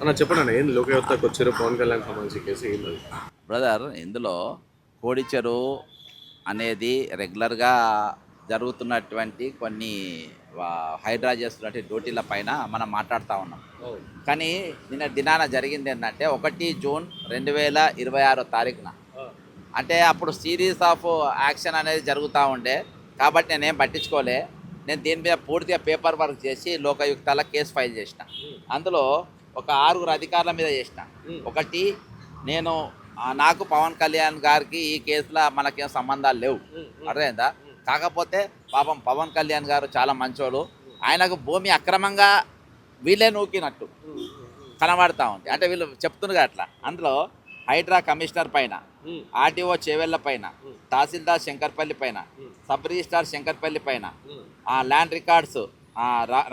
అన్న చెప్పండి అన్న ఏంది లోకయుక్తకు వచ్చారు పవన్ కళ్యాణ్ సంబంధించి కేసు ఏంది అది? బ్రదర్ ఇందులో కోడి చెరువు అనేది రెగ్యులర్గా జరుగుతున్నటువంటి కొన్ని హైడ్రా చేస్తున్నటువంటి డ్యూటీల పైన మనం మాట్లాడుతూ ఉన్నాం. కానీ నిన్న దినాన జరిగింది ఏంటంటే 1 జూన్ 2026 అంటే అప్పుడు సిరీస్ ఆఫ్ యాక్షన్ అనేది జరుగుతూ ఉండే. కాబట్టి నేనేం పట్టించుకోలే. నేను దీని మీద పూర్తిగా పేపర్ వర్క్ చేసి లోకాయుక్తాల కేసు ఫైల్ చేసిన. అందులో ఒక 6 అధికారుల మీద చేసిన. ఒకటి, నేను నాకు పవన్ కళ్యాణ్ గారికి ఈ కేసులో మనకేం సంబంధాలు లేవు, అర్థమైందా? కాకపోతే పాపం పవన్ కళ్యాణ్ గారు చాలా మంచోడు. ఆయనకు భూమి అక్రమంగా వీళ్ళే నూకినట్టు కనబడతా ఉంది. అంటే వీళ్ళు చెప్తున్నారు అట్లా. అందులో హైడ్రా కమిషనర్ పైన, ఆర్టీఓ చేవెళ్ళ పైన, తహసీల్దార్ శంకర్పల్లి పైన, సబ్ రిజిస్ట్రార్ శంకర్పల్లి పైన, ల్యాండ్ రికార్డ్స్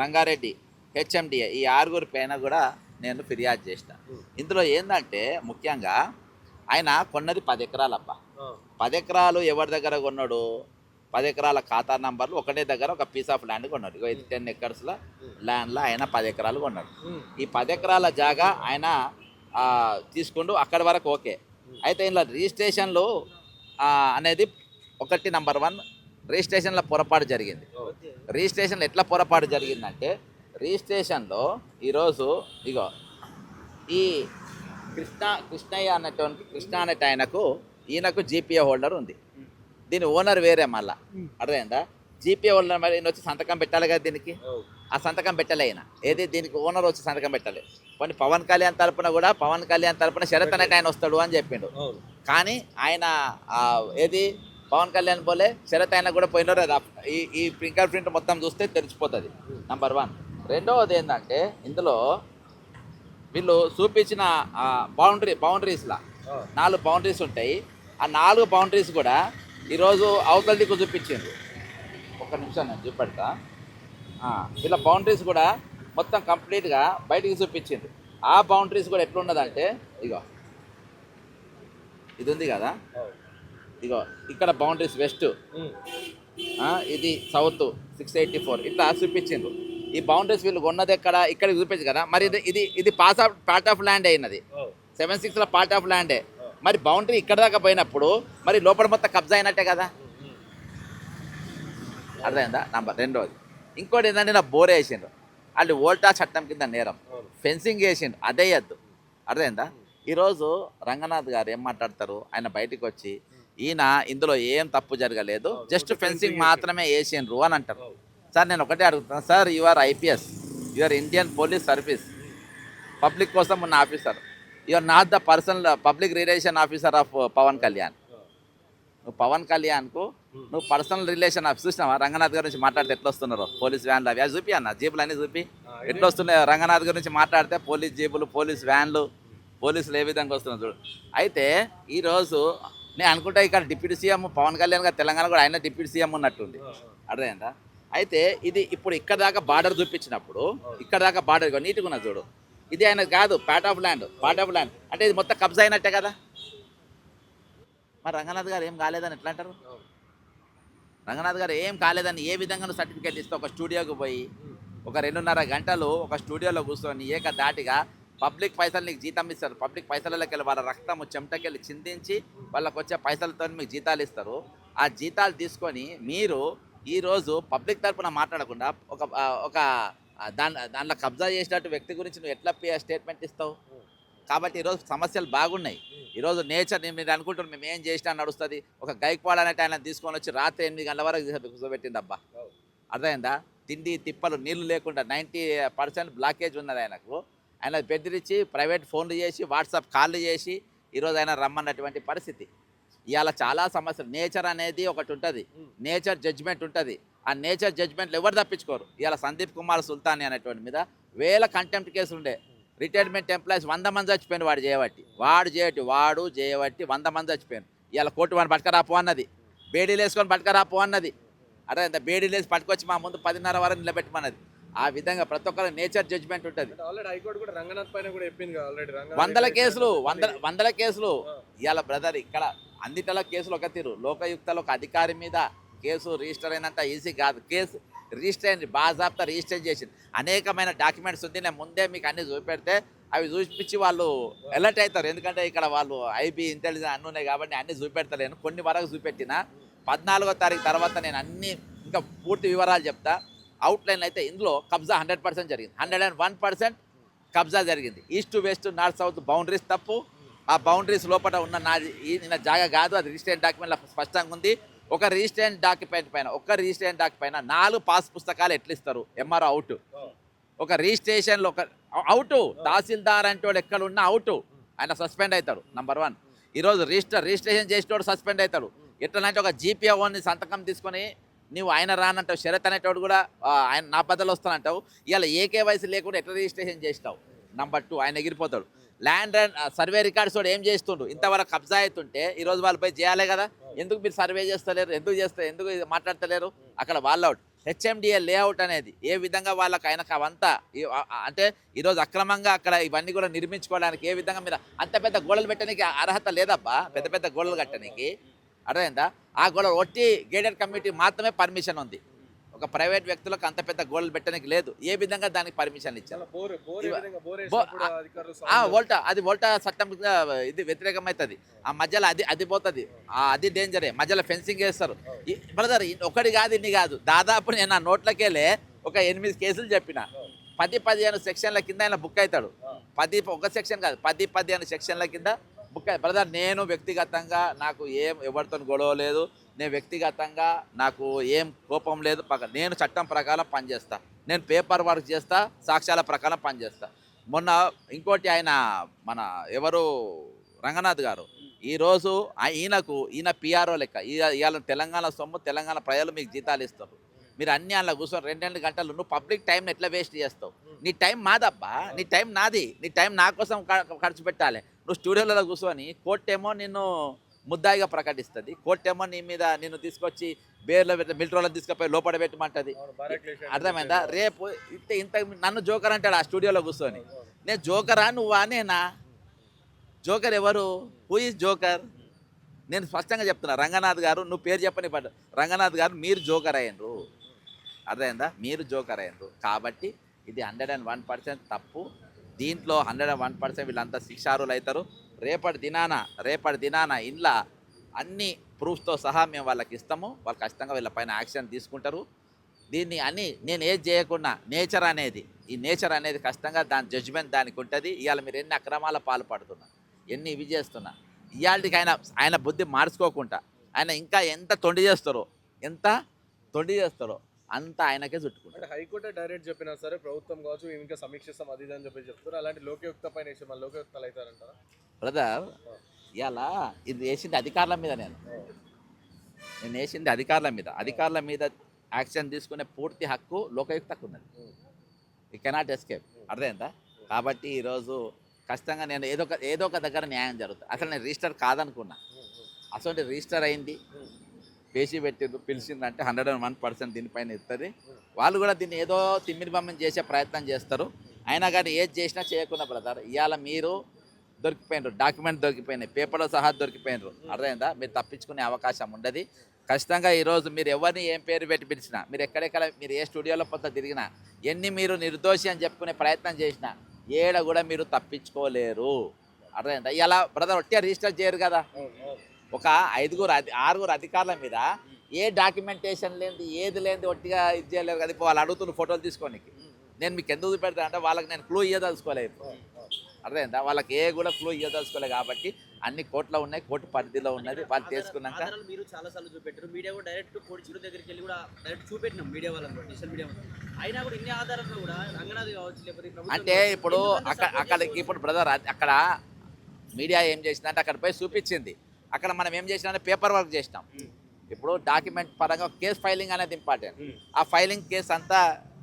రంగారెడ్డి, హెచ్ఎండిఏ, ఈ 6 పైన కూడా నేను ఫిర్యాదు చేసిన. ఇందులో ఏంటంటే ముఖ్యంగా ఆయన కొన్నది 10 ఎకరాలు అబ్బా. 10 ఎకరాలు ఎవరి దగ్గర కొన్నాడు? 10 ఎకరాల ఖాతా నంబర్లు ఒకటే దగ్గర ఒక పీస్ ఆఫ్ ల్యాండ్ కొన్నాడు. ఇది 10 ఎకర్స్ల ల్యాండ్లో ఆయన 10 ఎకరాలు కొన్నాడు. ఈ 10 ఎకరాల జాగా ఆయన తీసుకుంటూ అక్కడి వరకు ఓకే. అయితే ఇలా రిజిస్ట్రేషన్లు అనేది ఒకటి నంబర్ 1 రిజిస్ట్రేషన్లో పొరపాటు జరిగింది. రిజిస్ట్రేషన్లో ఎట్లా పొరపాటు జరిగిందంటే, రిజిస్ట్రేషన్లో ఈరోజు ఇగో ఈ కృష్ణయ్య అన్నటువంటి కృష్ణ అనే ఈయనకు జీపీఏ హోల్డర్ ఉంది. దీని ఓనర్ వేరే మళ్ళా, అర్థమైందా? జీపీఏ హోల్డర్ మరి ఈయన వచ్చి సంతకం పెట్టాలి కదా దీనికి. ఆ సంతకం పెట్టలే ఆయన. ఏది దీనికి ఓనర్ వచ్చి సంతకం పెట్టలే. కొన్ని పవన్ కళ్యాణ్ తరపున శరత్ అనేట ఆయన వస్తాడు అని చెప్పిండు. కానీ ఆయన ఏది పవన్ కళ్యాణ్ పోలే, శరత్ ఆయన కూడా పోయినారు కదా. ఈ ఫింగర్ ప్రింట్ మొత్తం చూస్తే తెలిసిపోతుంది. నంబర్ 1. రెండవది ఏంటంటే, ఇందులో వీళ్ళు చూపించిన బౌండరీస్లా 4 బౌండరీస్ ఉంటాయి. ఆ 4 బౌండరీస్ కూడా ఈరోజు అవతల దిక్కు చూపించిండ్రు. ఒక్క నిమిషం నేను చూపెడతా. వీళ్ళ బౌండరీస్ కూడా మొత్తం కంప్లీట్గా బయటికి చూపించిండ్రు. ఆ బౌండరీస్ కూడా ఎట్లున్నదంటే, ఇగో ఇది ఉంది కదా, ఇగో ఇక్కడ బౌండరీస్ వెస్ట్, ఇది సౌత్ 684 ఇట్లా చూపించిండ్రు. ఈ బౌండరీస్ వీళ్ళు కొన్నది ఎక్కడ, ఇక్కడ చూపించు కదా. మరి ఇది పార్ట్ ఆఫ్ ల్యాండ్ అయినది. 76లో పార్ట్ ఆఫ్ ల్యాండే. మరి బౌండరీ ఇక్కడ దాకా పోయినప్పుడు మరి లోపల మొత్తం కబ్జా అయినట్టే కదా, అర్థమైందా? రెండోది ఇంకోటి ఏంటంటే, నా బోర్ వేసిండ్రు. వాళ్ళు ఓల్టా చట్టం కింద నేరం. ఫెన్సింగ్ వేసిండ్రు, అదే వద్దు, అర్థమైందా? ఈరోజు రంగనాథ్ గారు ఏం మాట్లాడతారు? ఆయన బయటకు వచ్చి ఈయన ఇందులో ఏం తప్పు జరగలేదు, జస్ట్ ఫెన్సింగ్ మాత్రమే వేసిండ్రు అని అంటారు. సార్ నేను ఒకటే అడుగుతాను sir, your IPS, your Indian police service, public కోసం ఉన్న officer. Your not the personal public relation officer of Pawan Kalyan. నువ్వు పవన్ కళ్యాణ్కు నువ్వు పర్సనల్ రిలేషన్ ఆఫీస్ చూసినావా? రంగనాథ్ గారి నుంచి మాట్లాడితే ఎట్లా వస్తున్నారో పోలీస్ వ్యాన్లు అవి చూపి అన్న, జీపులు అన్నీ చూపి ఎట్లా వస్తున్నాయో. రంగనాథ్ గారి నుంచి మాట్లాడితే పోలీస్ జీపులు, పోలీస్ వ్యాన్లు, పోలీసులు ఏ విధంగా వస్తున్నారు చూడు. అయితే ఈరోజు నేను అనుకుంటా ఇక్కడ డిప్యూటీ సీఎం పవన్ కళ్యాణ్ గారు తెలంగాణ కూడా ఆయన డిప్యూటీ సీఎం ఉన్నట్టుంది, అర్థమైందా? అయితే ఇది ఇప్పుడు ఇక్కడ దాకా బార్డర్ చూపించినప్పుడు, ఇక్కడ దాకా బార్డర్ నీట్గా ఉన్నది చూడు. ఇది ఆయన కాదు, పార్ట్ ఆఫ్ ల్యాండ్ అంటే ఇది మొత్తం కబ్జా అయినట్టే కదా. మరి రంగనాథ్ గారు ఏం కాలేదని ఎట్లా అంటారు? రంగనాథ్ గారు ఏం కాలేదని ఏ విధంగా సర్టిఫికేట్ ఇస్తే, ఒక స్టూడియోకి పోయి ఒక 2.5 గంటలు ఒక స్టూడియోలో కూర్చొని ఏకధాటిగా పబ్లిక్ పైసలు నీకు జీతం ఇస్తారు. పబ్లిక్ పైసలకి వెళ్ళి వాళ్ళ రక్తము చెమటకెళ్ళి చిందించి వాళ్ళకి వచ్చే పైసలతో మీకు జీతాలు ఇస్తారు. ఆ జీతాలు తీసుకొని మీరు ఈరోజు పబ్లిక్ తరఫున మాట్లాడకుండా ఒక దాంట్లో కబ్జా చేసినట్టు వ్యక్తి గురించి నువ్వు ఎట్లా స్టేట్మెంట్ ఇస్తావు? కాబట్టి ఈరోజు సమస్యలు బాగున్నాయి. ఈరోజు నేచర్ మీరు అనుకుంటున్నారు మేము ఏం చేసినా నడుస్తుంది. ఒక గైక్వాడ్ అనేట ఆయన తీసుకొని వచ్చి రాత్రి 8 గంటల వరకు కూర్చోబెట్టింది అబ్బా, అర్థమైందా? తిండి తిప్పలు నీళ్లు లేకుండా 90% బ్లాకేజ్ ఉన్నది ఆయనకు. ఆయన బెదిరించి ప్రైవేట్ ఫోన్లు చేసి వాట్సాప్ కాళ్ళు చేసి ఈరోజు ఆయన రమ్మన్నటువంటి పరిస్థితి. ఇవాళ చాలా సమస్యలు. నేచర్ అనేది ఒకటి ఉంటుంది, నేచర్ జడ్జ్మెంట్ ఉంటుంది. ఆ నేచర్ జడ్జ్మెంట్లు ఎవరు తప్పించుకోరు. ఇవాళ సందీప్ కుమార్ సుల్తాని అనేటువంటి మీద వేల కంటెంప్ట్ కేసులు ఉండే. రిటైర్మెంట్ ఎంప్లాయీస్ 100 మంది చచ్చిపోయాను వాడు చేయబట్టి 100 మంది చచ్చిపోయాను. ఇవాళ కోర్టు వాడిని పట్టుకరాపో అన్నది, బేడీలు వేసుకొని పట్టుకరాపో అన్నది. అదే అంత బేడీలు వేసి పట్టుకొచ్చి మా ముందు 10:30 వరకు నిలబెట్టమన్నది. ఆ విధంగా ప్రతి ఒక్కరు నేచర్ జడ్జ్మెంట్ ఉంటుంది. వందల కేసులు ఇవాళ బ్రదర్ ఇక్కడ అన్నిటిలో కేసులు ఒక తీరు. లోకయుక్తలో ఒక అధికారి మీద కేసు రిజిస్టర్ అయినంత ఈజీ కాదు. కేసు రిజిస్టర్ బాజాబ్తా రిజిస్టర్ చేసింది అనేకమైన డాక్యుమెంట్స్ ఉంది. నేను ముందే మీకు అన్ని చూపెడితే అవి చూపించి వాళ్ళు అలర్ట్ అవుతారు. ఎందుకంటే ఇక్కడ వాళ్ళు ఐబీ ఇంటెలిజెన్స్ అన్నీ ఉన్నాయి కాబట్టి అన్నీ చూపెడతలేను. కొన్ని వరకు చూపెట్టిన 14వ తారీఖు తర్వాత నేను అన్ని ఇంకా పూర్తి వివరాలు చెప్తా. అవుట్లైన్ అయితే ఇందులో కబ్జా 100% జరిగింది. 101% కబ్జా జరిగింది. East west north south boundaries తప్పు. ఆ బౌండరీస్ లోపల ఉన్న నాది నిన్న జాగా కాదు. అది రిజిస్ట్రేషన్ డాక్యుమెంట్లో స్పష్టంగా ఉంది. ఒక రిజిస్ట్రేషన్ డాక్యుమెంట్ పైన 4 పాస్ పుస్తకాలు ఎట్లా ఇస్తారు? MRO out. ఒక రిజిస్ట్రేషన్లో ఒక అవుట్. తహసీల్దార్ అంటే వాడు ఎక్కడ ఉన్నా అవుట్. ఆయన సస్పెండ్ అవుతాడు. నంబర్ 1. ఈరోజు రిజిస్ట్రేషన్ చేసేటోడు సస్పెండ్ అవుతాడు. ఎట్లనంటే ఒక జీపీఓని సంతకం తీసుకొని నువ్వు ఆయన రానంటావు. శరత్ అనేటోడు కూడా ఆయన నా బద్దలు వస్తానంటావు. ఇవాళ ఏకేవైసీ లేకుండా ఎట్లా రిజిస్ట్రేషన్ చేసినావు? నంబర్ 2 ఆయన ఎగిరిపోతాడు. ల్యాండ్ అండ్ సర్వే రికార్డ్స్ కూడా ఏం చేస్తుండ్రు? ఇంతవరకు కబ్జా అవుతుంటే ఈరోజు వాళ్ళపై చేయాలి కదా. ఎందుకు మీరు సర్వే చేస్తలేరు? ఎందుకు మాట్లాడతలేరు? అక్కడ వాళ్ళ అవుట్. హెచ్ఎండిఏ లేఅవుట్ అనేది ఏ విధంగా వాళ్ళకి ఆయనకు అవంతా అంటే ఈరోజు అక్రమంగా అక్కడ ఇవన్నీ కూడా నిర్మించుకోవడానికి ఏ విధంగా మీరు అంత పెద్ద గోడలు పెట్టడానికి అర్హత లేదబ్బా. పెద్ద గోడలు కట్టడానికి అర్థమైందా? ఆ గోడలు ఒట్టి గేటెడ్ కమ్యూనిటీ మాత్రమే పర్మిషన్ ఉంది. ఒక ప్రైవేట్ వ్యక్తులకు అంత పెద్ద గోడలు పెట్టడానికి లేదు. ఏ విధంగా దానికి పర్మిషన్ ఇచ్చారు? వోల్టా చట్టం ఇది వ్యతిరేకమవుతుంది. ఆ మధ్యలో అది పోతుంది. అది డేంజరే. మధ్యలో ఫెన్సింగ్ వేస్తారు. బ్రదర్ ఒకటి కాదు ఇన్ని కాదు. దాదాపు నేను నా నోట్లకెళ్ళే ఒక 8 కేసులు చెప్పిన. 10-15 సెక్షన్ల కింద ఆయన బుక్ అవుతాడు. ఒక సెక్షన్ కాదు 10-15 సెక్షన్ల కింద బుక్ అయ్యి. బ్రదర్ నేను వ్యక్తిగతంగా నాకు ఎవరితో గొడవ లేదు. నేను వ్యక్తిగతంగా నాకు ఏం కోపం లేదు. నేను చట్టం ప్రకారం పనిచేస్తా. నేను పేపర్ వర్క్ చేస్తా. సాక్ష్యాల ప్రకారం పనిచేస్తా. మొన్న ఇంకోటి ఆయన మన ఎవరు రంగనాథ్ గారు ఈరోజు ఈయన పిఆర్ఓ లెక్క ఇవాళ తెలంగాణ సొమ్ము తెలంగాణ ప్రజలు మీకు జీతాలు ఇస్తారు. మీరు అన్ని అలా కూర్చొని 2 గంటలు నువ్వు పబ్లిక్ టైంని ఎట్లా వేస్ట్ చేస్తావు? నీ టైం మాదబ్బా. నీ టైం నాది. నీ టైం నా కోసం ఖర్చు పెట్టాలి. నువ్వు స్టూడియోలలో కూర్చొని కోర్టేమో నిన్ను ముద్దాయిగా ప్రకటిస్తుంది. కోర్టేమో నీ మీద నిన్ను తీసుకొచ్చి బేర్లో మిలిటరీలో తీసుకుపోయి లోపల పెట్టమంటుంది. అర్థమైందా? రేపు ఇంత నన్ను జోకర్ అంటాడు ఆ స్టూడియోలో కూర్చొని. నేను జోకరా నువ్వా? నేనా జోకర్? ఎవరు? Who is joker? నేను స్పష్టంగా చెప్తున్నా. రంగనాథ్ గారు నువ్వు పేరు చెప్పని పడ్డ రంగనాథ్ గారు మీరు జోకర్ అయ్యారు. అర్థమైందా? మీరు జోకర్ అయ్యారు. కాబట్టి ఇది 101% తప్పు. దీంట్లో 101% వీళ్ళంతా శిక్షార్హులు అవుతారు. రేపటి దినాన ఇంట్లో అన్ని ప్రూఫ్స్తో సహా మేము వాళ్ళకి ఇస్తాము. వాళ్ళు ఖచ్చితంగా వీళ్ళపైన యాక్షన్ తీసుకుంటారు. దీన్ని అని నేను ఏది చేయకుండా నేచర్ అనేది ఖచ్చితంగా దాని జడ్జిమెంట్ దానికి ఉంటుంది. ఇవాళ మీరు ఎన్ని అక్రమాల పాల్పడుతున్నా, ఎన్ని ఇవి చేస్తున్నా, ఇవాళకి ఆయన బుద్ధి మార్చుకోకుండా ఆయన ఇంకా ఎంత తొండి చేస్తారో అంతా ఆయనకే చుట్టుకుంటారు. హైకోర్టు డైరెక్ట్ చెప్పినా సరే ప్రభుత్వం కావచ్చు మేము ఇంకా సమీక్షిస్తాం అది అని చెప్పి చెప్తారు. అలాంటి లోకయుక్త పైన మన లోకయుక్తలు అవుతారంటారా? బ్రదర్ ఇలా ఇది వేసింది అధికారుల మీద. నేను వేసింది అధికారుల మీద యాక్షన్ తీసుకునే పూర్తి హక్కు లోకయుక్తకు ఉన్నది. You cannot escape. అర్థమైందా? కాబట్టి ఈరోజు ఖచ్చితంగా నేను ఏదో ఒక దగ్గర న్యాయం జరుగుతుంది. అసలు నేను రిజిస్టర్ కాదనుకున్నా. అసలు రిజిస్టర్ అయింది, పేషీ పెట్టిండ్రు, పిలిచిందంటే 101% దీనిపైన ఇస్తుంది. వాళ్ళు కూడా దీన్ని ఏదో తిమ్మిరి బమ్మని చేసే ప్రయత్నం చేస్తారు. అయినా కానీ ఏది చేసినా చేయకుండా బ్రదర్ ఇవాళ మీరు దొరికిపోయినారు. డాక్యుమెంట్ దొరికిపోయినాయి, పేపర్లో సహా దొరికిపోయినారు. అర్థమైందా? మీరు తప్పించుకునే అవకాశం ఉండదు. ఖచ్చితంగా ఈరోజు మీరు ఎవరిని ఏం పేరు పెట్టి పిలిచినా, మీరు ఎక్కడెక్కడ మీరు ఏ స్టూడియోలో పొంత తిరిగినా, మీరు నిర్దోషి అని చెప్పుకునే ప్రయత్నం చేసినా ఏడ కూడా మీరు తప్పించుకోలేరు. అర్థమైందా? ఇలా బ్రదర్ ఒట్టిగా రిజిస్టర్ చేయరు కదా. ఒక 6 అధికారుల మీద ఏ డాక్యుమెంటేషన్ లేనిది ఏది లేనిది ఒట్టిగా ఇది చేయలేరు కదా. ఇప్పుడు వాళ్ళు అడుగుతున్న ఫోటోలు తీసుకోనికి నేను మీకు ఎందుకు చూపెడతాను అంటే వాళ్ళకి నేను క్లూ ఇవ్వదలుచుకోలేదు. అర్థమైందా? వాళ్ళకి కూడా క్లూ ఇవ్వదలుచుకోలేదు. కాబట్టి అన్ని కోర్టులో ఉన్నాయి, కోర్టు పరిధిలో ఉన్నది. వాళ్ళు చేసుకున్నాక మీరు చాలాసార్లు చూపెట్టారు. మీడియా కూడా డైరెక్ట్ కోడి చిరు దగ్గరికి వెళ్ళి కూడా డైరెక్ట్ చూపెట్టినాం మీడియా వాళ్ళని కూడా, డిజిటల్ మీడియా అయినా కూడా ఇన్ని ఆధారాలు కూడా రంగనాథ్ కావచ్చు లేకపోతే అంటే ఇప్పుడు అక్కడికి ఇప్పుడు బ్రదర్ అక్కడ మీడియా ఏం చేసిందంటే అక్కడ పోయి చూపించింది. అక్కడ మనం ఏం చేసినా పేపర్ వర్క్ చేసినాం. ఇప్పుడు డాక్యుమెంట్ పరంగా కేసు ఫైలింగ్ అనేది ఇంపార్టెంట్. ఆ ఫైలింగ్ కేసు అంతా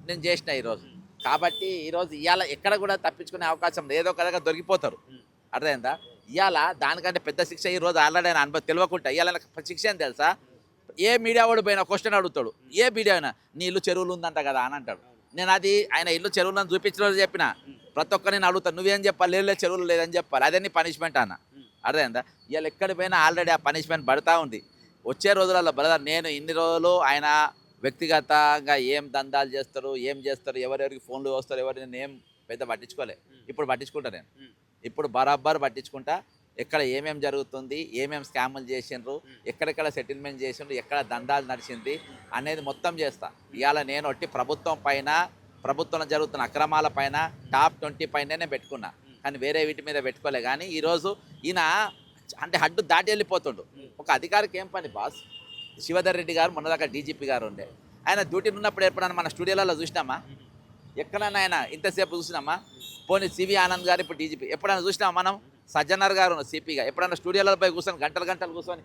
నేను చేసిన ఈరోజు. కాబట్టి ఈరోజు ఇవాళ ఎక్కడ కూడా తప్పించుకునే అవకాశం లేదు. ఏదో ఒక దగ్గర దొరికిపోతారు. అర్థమైందా? ఇవాళ దానికంటే పెద్ద శిక్ష ఈరోజు ఆల్రెడీ ఆయన అనుభవం తెలియకుండా ఇవాళ శిక్ష అని తెలుసా? ఏ మీడియా వాడు పోయినా క్వశ్చన్ అడుగుతాడు. ఏ మీడియా అయినా నీ ఇల్లు చెరువులు ఉందంట కదా అని అంటాడు. నేను అది ఆయన ఇల్లు చెరువులను చూపించడం చెప్పిన ప్రతి ఒక్కరు నేను అడుగుతాను. నువ్వేం చెప్పాలి? లేదు చెరువులు లేదని చెప్పాలి. అదే నీ పనిష్మెంట్ అన్న. అర్థమైందా? ఇవాళ ఎక్కడి పోయినా ఆల్రెడీ ఆ పనిష్మెంట్ పడతా ఉంది. వచ్చే రోజులలో బ్రదర్ నేను ఇన్ని రోజులు ఆయన వ్యక్తిగతంగా ఏం దందాలు చేస్తారు ఏం చేస్తారు ఎవరెవరికి ఫోన్లు వస్తారు ఎవరిని ఏం పెద్ద పట్టించుకోలే. ఇప్పుడు పట్టించుకుంటా నేను. ఇప్పుడు బరాబర్ పట్టించుకుంటా. ఎక్కడ ఏమేం జరుగుతుంది, ఏమేం స్కాములు చేసిండ్రు, ఎక్కడెక్కడ సెటిల్మెంట్ చేసిండ్రు, ఎక్కడ దందాలు నడిచింది అనేది మొత్తం చేస్తా. ఇవాళ నేను ఒట్టి ప్రభుత్వం పైన, ప్రభుత్వంలో జరుగుతున్న అక్రమాల పైన టాప్ 20 పైనే పెట్టుకున్నా, కానీ వేరే వీటి మీద పెట్టుకోలే. కానీ ఈరోజు ఈయన అంటే హడ్డు దాటి వెళ్ళిపోతుండు. ఒక అధికారికి ఏం పని బాస్? శివధర్ రెడ్డి గారు మొన్నదాకా డీజీపీ గారు ఉండే, ఆయన డ్యూటీలో ఉన్నప్పుడు ఎప్పుడైనా మన స్టూడియోలలో చూసినామా? ఎక్కడైనా ఆయన ఇంతసేపు చూసినామా? పోనీ సివి ఆనంద్ గారు ఇప్పుడు డీజీపీ ఎప్పుడైనా చూసినామా మనం? సజ్జనర్ గారు సిపిగా ఎప్పుడైనా స్టూడియోలలో పోయి కూర్చొని గంటలు గంటలు కూర్చొని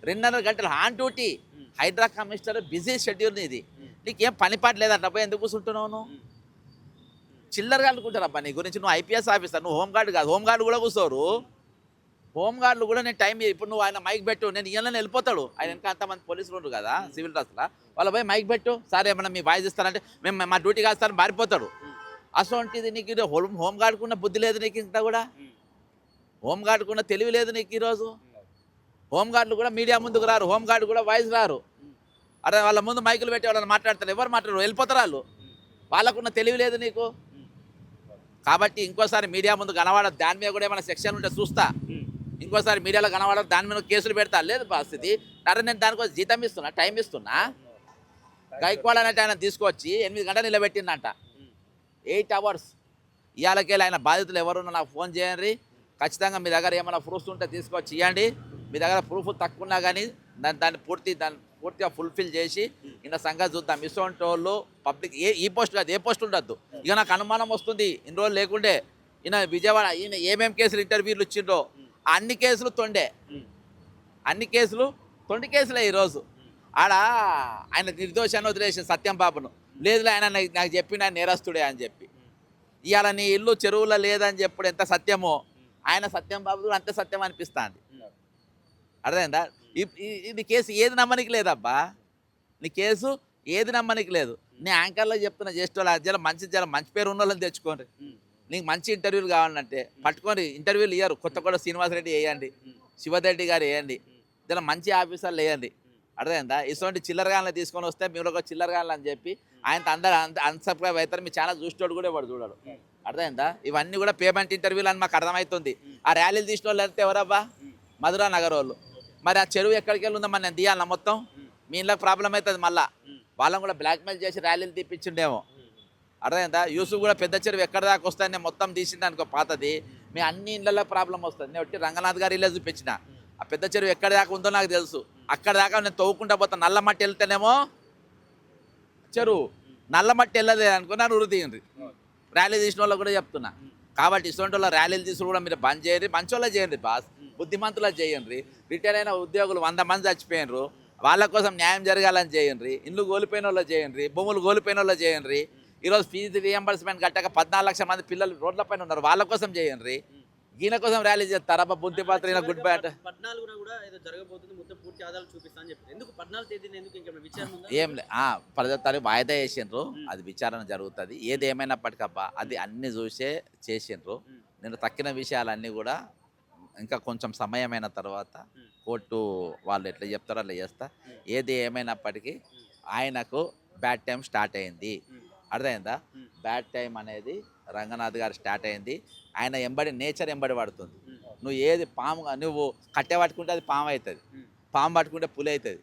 2.5 గంటలు on duty. HYDRAA commissioner busy schedule ఇది, నీకేం పని పాట లేదంట, పోయి ఎందుకు కూర్చుంటున్నావు నువ్వు? చిల్లరగా అనుకుంటారబ్బా నీ గురించి. నువ్వు ఐపీఎస్ ఆఫీసర్, నువ్వు హోంగార్డు కాదు. హోంగార్డు కూడా కూర్చోరు. హోంగార్డులు కూడా నేను టైం ఇప్పుడు నువ్వు ఆయన మైక్ పెట్టు, నేను ఇయ్యాలని వెళ్ళిపోతాడు. ఆయన ఇంకా అంతమంది పోలీసులు ఉండరు కదా సివిల్ డ్రెస్లో, వాళ్ళ పోయి మైక్ పెట్టు, సార్ ఏమన్నా మీ వాయిస్ ఇస్తారంటే మేము మా డ్యూటీ కాస్తారని మారిపోతాడు. అసలు నీకు ఇది హోంగార్డుకున్న బుద్ధి లేదు నీకు, ఇంత కూడా హోంగార్డుకున్న తెలివి లేదు నీకు. ఈరోజు హోంగార్డులు కూడా మీడియా ముందుకు రారు, హోంగార్డు కూడా వాయిస్ రారు. అరే వాళ్ళ ముందు మైకులు పెట్టి వాళ్ళని మాట్లాడతారు, ఎవరు మాట్లాడరు, వెళ్ళిపోతారు వాళ్ళు. వాళ్ళకున్న తెలివి లేదు నీకు. కాబట్టి ఇంకోసారి మీడియా ముందు కనవాడదు. దాని మీద కూడా ఏమైనా సెక్షన్ ఉంటే చూస్తా. ఇంకోసారి మీడియాలో కనవాడదు, దాని మీద కేసులు పెడతా. లేదు పరిస్థితి అరే నేను దానికోసం జీతం ఇస్తున్నా, టైం ఇస్తున్నా. గైక్వాడ్ అనేటి ఆయన తీసుకొచ్చి 8 గంటలు నిలబెట్టిందంట, 8 అవర్స్. ఇవాళకెళ్ళి ఆయన బాధితులు ఎవరున్నా నాకు ఫోన్ చేయండి, ఖచ్చితంగా మీ దగ్గర ఏమైనా ప్రూఫ్స్ ఉంటే తీసుకొచ్చి ఇవ్వండి. మీ దగ్గర ప్రూఫ్ తక్కువ ఉన్నా కానీ దాన్ని పూర్తిగా ఫుల్ఫిల్ చేసి ఇంకా సంగతి చూద్దాం. ఇటువంటి వాళ్ళు పబ్లిక్ ఈ పోస్ట్ కాదు, ఏ పోస్ట్ ఉండద్దు. ఇక నాకు అనుమానం వస్తుంది, ఇన్ని రోజులు లేకుండే ఈయన విజయవాడ ఈయన ఏమేం కేసులు ఇంటర్వ్యూలు ఇచ్చిండ్రో అన్ని కేసులు తొండే, అన్ని కేసులు తొండి కేసులే. ఈరోజు ఆడ ఆయన నిర్దోషాన్ని వదిలేసి సత్యం బాబును, లేదులే ఆయన నాకు చెప్పిన ఆయన నేరస్తుడే అని చెప్పి. ఇవాళ నీ ఇల్లు చెరువులో లేదని చెప్పుడు ఎంత సత్యమో, ఆయన సత్యం బాబు కూడా అంతే సత్యం అనిపిస్తుంది. అర్థమైందా? ఇది కేసు ఏది నమ్మనికి లేదబ్బా, నీ కేసు ఏది నమ్మనికి లేదు. నీ యాంకర్లో చెప్తున్నా, జస్ట్ వాళ్ళ మంచి పేరు ఉన్న వాళ్ళని తెచ్చుకోండి. నీకు మంచి ఇంటర్వ్యూలు కావాలంటే పట్టుకొని ఇంటర్వ్యూలు ఇయ్యరు. కొత్తగూడ శ్రీనివాసరెడ్డి వేయండి, శివధరెడ్డి గారు వేయండి, ఇలా మంచి ఆఫీసర్లు వేయండి. అర్థమైందా? ఇటువంటి చిల్లరగాలను తీసుకొని వస్తే మీరు ఒక చిల్లరగాలు అని చెప్పి ఆయన అందరూ అన్సబ్స్క్రైబ్ అవుతారు. మీ ఛానల్ చూసేవాడు కూడా వాడు చూడడు. అర్థమైందా? ఇవన్నీ కూడా పేమెంట్ ఇంటర్వ్యూలు అని మాకు అర్థమవుతుంది. ఆ ర్యాలీలు తీసిన వాళ్ళు అంతే ఎవరబ్బా? మధురా నగర్ వాళ్ళు. మరి ఆ చెరువు ఎక్కడికి వెళ్ళి ఉందో మరి నేను తీయాలన్నా మొత్తం? మీ ఇంట్లో ప్రాబ్లం అవుతుంది. మళ్ళీ వాళ్ళని కూడా బ్లాక్మెయిల్ చేసి ర్యాలీలు తీపించిండేమో. అర్థమైందా? యూసుఫ్ కూడా పెద్ద చెరువు ఎక్కడ దాకా వస్తాను నేను మొత్తం తీసింది అనుకో పాతది, మీ అన్ని ఇళ్ళల్లో ప్రాబ్లం వస్తుంది. నేను వచ్చి రంగనాథ్ గారు ఇల్లే చూపించిన, ఆ పెద్ద చెరువు ఎక్కడ దాకా ఉందో నాకు తెలుసు. అక్కడ దాకా నేను తవ్వుకుంటా పోతా. నల్ల మట్టి వెళ్తేనేమో చెరువు, నల్ల మట్టి వెళ్ళదే అనుకున్నా ఉరి తీయండి. ర్యాలీ తీసిన వాళ్ళు కూడా చెప్తున్నా. కాబట్టి ఇటువంటి వాళ్ళ ర్యాలీలు తీసుకుని కూడా మీరు బంద్ చేయండి. మంచి వాళ్ళ చేయండి బాస్, బుద్ధిమంతులా చేయండి. రిటైర్ అయిన ఉద్యోగులు 100 మంది చచ్చిపోయినరు, వాళ్ళ కోసం న్యాయం జరగాలని చేయండి. ఇల్లు కోల్పోయిన వాళ్ళు చేయండి, భూములు కోల్పోయిన వాళ్ళు చేయండి. ఈరోజు ఫీజు రియంబర్స్మెంట్ కట్టక 14 లక్షల మంది పిల్లలు రోడ్లపైన ఉన్నారు, వాళ్ళ కోసం చేయండి. ఈయన కోసం ర్యాలీ చేస్తారా? బుద్ధి పాత్ర గుడ్ బ్యాట్ 14 కూడా ఏదో జరగబోతుంది, మొత్తం పూర్తి ఆధారాలు చూపిస్తా అని చెప్పారు. ఎందుకు 14 తేదీన ఎందుకు ఇంకా విచారణ ఉందా? ఏం లే, 10వ తారీఖు వాయిదా వేసిండ్రు, అది విచారణ జరుగుతుంది. ఏది ఏమైనప్పటికబ్బా అది అన్ని చూసే చేసిండ్రు. నేను తక్కిన విషయాలన్నీ కూడా ఇంకా కొంచెం సమయమైన తర్వాత కోర్టు వాళ్ళు ఎట్లా చెప్తారో అట్లా చేస్తా. ఏది ఏమైనప్పటికీ ఆయనకు బ్యాడ్ టైం స్టార్ట్ అయింది. అర్థమైందా? బ్యాడ్ టైం అనేది రంగనాథ్ గారు స్టార్ట్ అయింది. ఆయన ఎంబడి నేచర్ ఎంబడి పడుతుంది. నువ్వు ఏది పాము, నువ్వు కట్టె పట్టుకుంటే అది పాము అవుతుంది, పాము పట్టుకుంటే పులి అవుతుంది,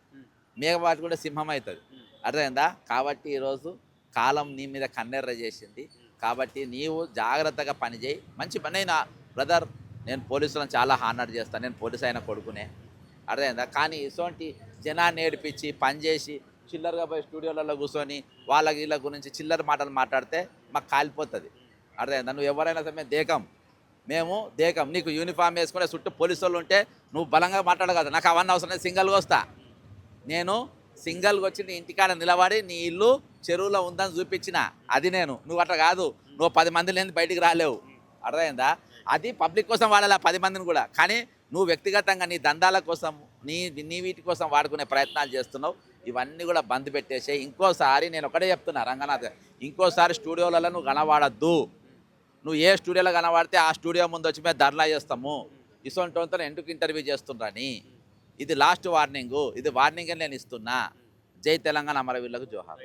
మేఘ పట్టుకుంటే సింహం అవుతుంది. అర్థమైందా? కాబట్టి ఈరోజు కాలం నీ మీద కన్నెర్ర చేసింది. కాబట్టి నీవు జాగ్రత్తగా పనిచేయి. మంచి పని అయినా బ్రదర్, నేను పోలీసులను చాలా హానర్ చేస్తాను, నేను పోలీసు అయిన కొడుకునే. అర్థమైందా? కానీ ఇటువంటి జనాన్ని ఏడిపించి పనిచేసి చిల్లరగా పోయి స్టూడియోలలో కూర్చొని వాళ్ళకి వీళ్ళ గురించి చిల్లర మాటలు మాట్లాడితే మాకు కాలిపోతుంది. అర్థమైందా? నువ్వు ఎవరైనా సరే మేము దేకం. నీకు యూనిఫామ్ వేసుకునే చుట్టూ పోలీసు వాళ్ళు ఉంటే నువ్వు బలంగా మాట్లాడగలదు. నాకు అవన్నీ అవసరం లేదు, సింగల్గా వస్తా. నేను సింగల్గా వచ్చి నీ ఇంటికాడ నిలబడి నీ ఇల్లు చెరువులో ఉందని చూపించిన అది నేను. నువ్వు అట్లా కాదు, నువ్వు 10 మంది లేని బయటికి రాలేవు. అర్థమైందా? అది పబ్లిక్ కోసం వాడాలి 10 మందిని కూడా. కానీ నువ్వు వ్యక్తిగతంగా నీ దందాల కోసం నీ వీటి కోసం వాడుకునే ప్రయత్నాలు చేస్తున్నావు. ఇవన్నీ కూడా బంద్ పెట్టేసే. ఇంకోసారి నేను ఒకటే చెప్తున్నా రంగనాథ్, ఇంకోసారి స్టూడియోలలో నువ్వు కనబడద్దు. నువ్వు ఏ స్టూడియోలో కనబడితే ఆ స్టూడియో ముందు వచ్చి మేము ధర్నా చేస్తాము. ఇసొంటితో ఎందుకు ఇంటర్వ్యూ చేస్తుండ్రని. ఇది లాస్ట్ వార్నింగు, ఇది వార్నింగ్ అని నేను ఇస్తున్నా. జై తెలంగాణ అమరవీరులకు జోహార్.